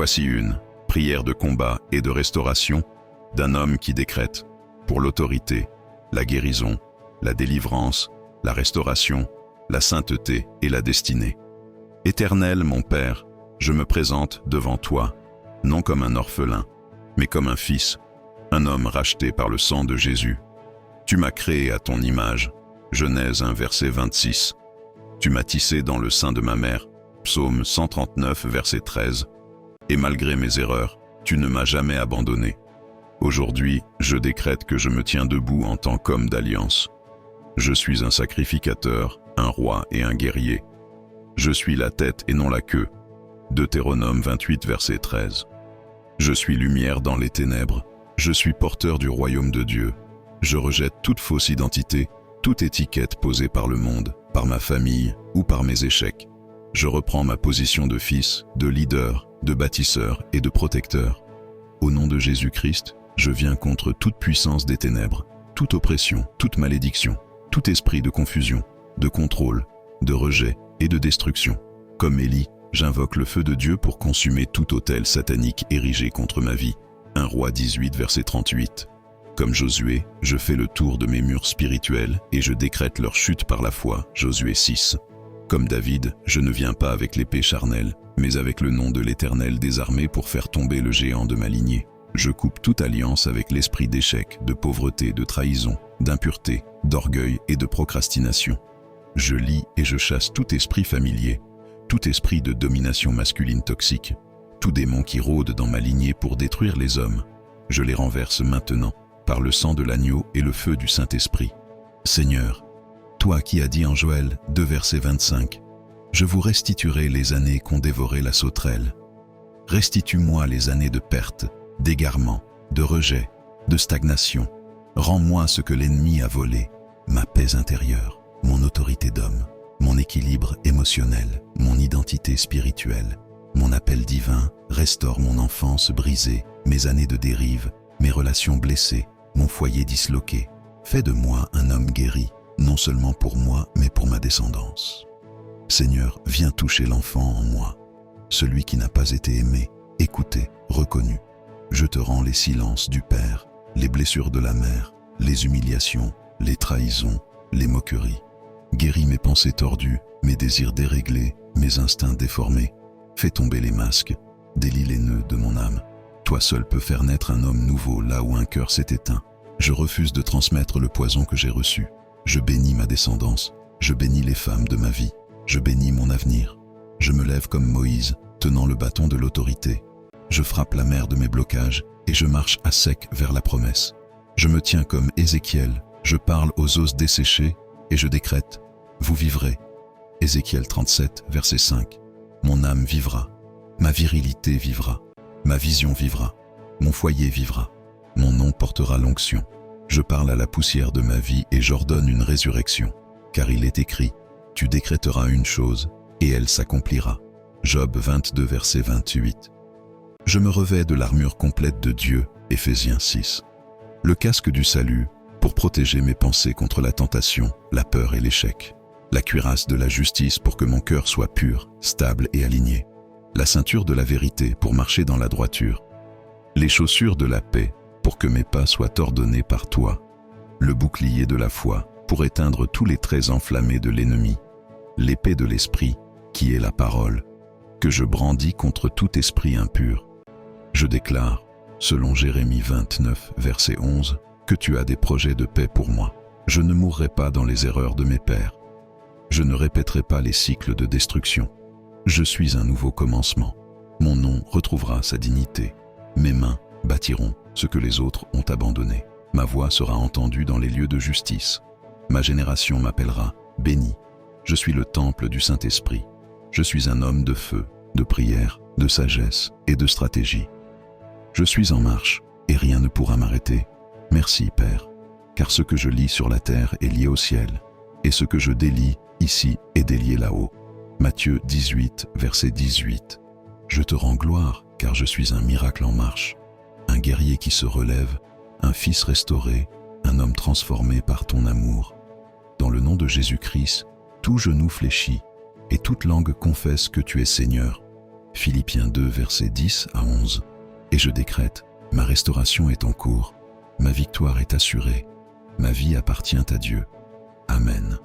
Voici une prière de combat et de restauration d'un homme qui décrète, pour l'autorité, la guérison, la délivrance, la restauration, la sainteté et la destinée. Éternel mon Père, je me présente devant toi, non comme un orphelin, mais comme un fils, un homme racheté par le sang de Jésus. Tu m'as créé à ton image, Genèse 1 verset 26. Tu m'as tissé dans le sein de ma mère, Psaume 139 verset 13. Et malgré mes erreurs, tu ne m'as jamais abandonné. Aujourd'hui, je décrète que je me tiens debout en tant qu'homme d'alliance. Je suis un sacrificateur, un roi et un guerrier. Je suis la tête et non la queue. Deutéronome 28 verset 13. Je suis lumière dans les ténèbres. Je suis porteur du royaume de Dieu. Je rejette toute fausse identité, toute étiquette posée par le monde, par ma famille ou par mes échecs. Je reprends ma position de fils, de leader, de bâtisseur et de protecteur. Au nom de Jésus-Christ, je viens contre toute puissance des ténèbres, toute oppression, toute malédiction, tout esprit de confusion, de contrôle, de rejet et de destruction. Comme Élie, j'invoque le feu de Dieu pour consumer tout autel satanique érigé contre ma vie. 1 Roi 18 verset 38. Comme Josué, je fais le tour de mes murs spirituels et je décrète leur chute par la foi. Josué 6. Comme David, je ne viens pas avec l'épée charnelle, mais avec le nom de l'Éternel des armées pour faire tomber le géant de ma lignée. Je coupe toute alliance avec l'esprit d'échec, de pauvreté, de trahison, d'impureté, d'orgueil et de procrastination. Je lie et je chasse tout esprit familier, tout esprit de domination masculine toxique, tout démon qui rôde dans ma lignée pour détruire les hommes. Je les renverse maintenant, par le sang de l'agneau et le feu du Saint-Esprit. Seigneur, toi qui as dit en Joël 2 verset 25, « Je vous restituerai les années qu'ont dévoré la sauterelle. Restitue-moi les années de perte, d'égarement, de rejet, de stagnation. Rends-moi ce que l'ennemi a volé, ma paix intérieure, mon autorité d'homme, mon équilibre émotionnel, mon identité spirituelle, mon appel divin, restaure mon enfance brisée, mes années de dérive, mes relations blessées, mon foyer disloqué. Fais de moi un homme guéri, non seulement pour moi, mais pour ma descendance. Seigneur, viens toucher l'enfant en moi, celui qui n'a pas été aimé, écouté, reconnu. Je te rends les silences du Père, les blessures de la mère, les humiliations, les trahisons, les moqueries. Guéris mes pensées tordues, mes désirs déréglés, mes instincts déformés. Fais tomber les masques, délie les nœuds de mon âme. Toi seul peux faire naître un homme nouveau là où un cœur s'est éteint. Je refuse de transmettre le poison que j'ai reçu. Je bénis ma descendance, je bénis les femmes de ma vie, je bénis mon avenir. Je me lève comme Moïse, tenant le bâton de l'autorité. Je frappe la mer de mes blocages et je marche à sec vers la promesse. Je me tiens comme Ézéchiel, je parle aux os desséchés et je décrète, vous vivrez. Ézéchiel 37, verset 5. Mon âme vivra, ma virilité vivra, ma vision vivra, mon foyer vivra, mon nom portera l'onction. Je parle à la poussière de ma vie et j'ordonne une résurrection, car il est écrit, tu décrèteras une chose et elle s'accomplira. Job 22, verset 28. Je me revêts de l'armure complète de Dieu, Éphésiens 6. Le casque du salut, pour protéger mes pensées contre la tentation, la peur et l'échec. La cuirasse de la justice pour que mon cœur soit pur, stable et aligné. La ceinture de la vérité pour marcher dans la droiture. Les chaussures de la paix pour que mes pas soient ordonnés par toi. Le bouclier de la foi pour éteindre tous les traits enflammés de l'ennemi. L'épée de l'esprit, qui est la parole, que je brandis contre tout esprit impur. Je déclare, selon Jérémie 29, verset 11, que tu as des projets de paix pour moi. Je ne mourrai pas dans les erreurs de mes pères. Je ne répéterai pas les cycles de destruction. Je suis un nouveau commencement. Mon nom retrouvera sa dignité. Mes mains bâtiront ce que les autres ont abandonné. Ma voix sera entendue dans les lieux de justice. Ma génération m'appellera béni. Je suis le temple du Saint-Esprit. Je suis un homme de feu, de prière, de sagesse et de stratégie. Je suis en marche et rien ne pourra m'arrêter. Merci, Père, car ce que je lis sur la terre est lié au ciel, et ce que je délie ici est délié là-haut. Matthieu 18, verset 18. Je te rends gloire, car je suis un miracle en marche, un guerrier qui se relève, un fils restauré, un homme transformé par ton amour. Dans le nom de Jésus-Christ, tout genou fléchit, et toute langue confesse que tu es Seigneur. Philippiens 2, versets 10 à 11. Et je décrète, ma restauration est en cours, ma victoire est assurée, ma vie appartient à Dieu. Amen.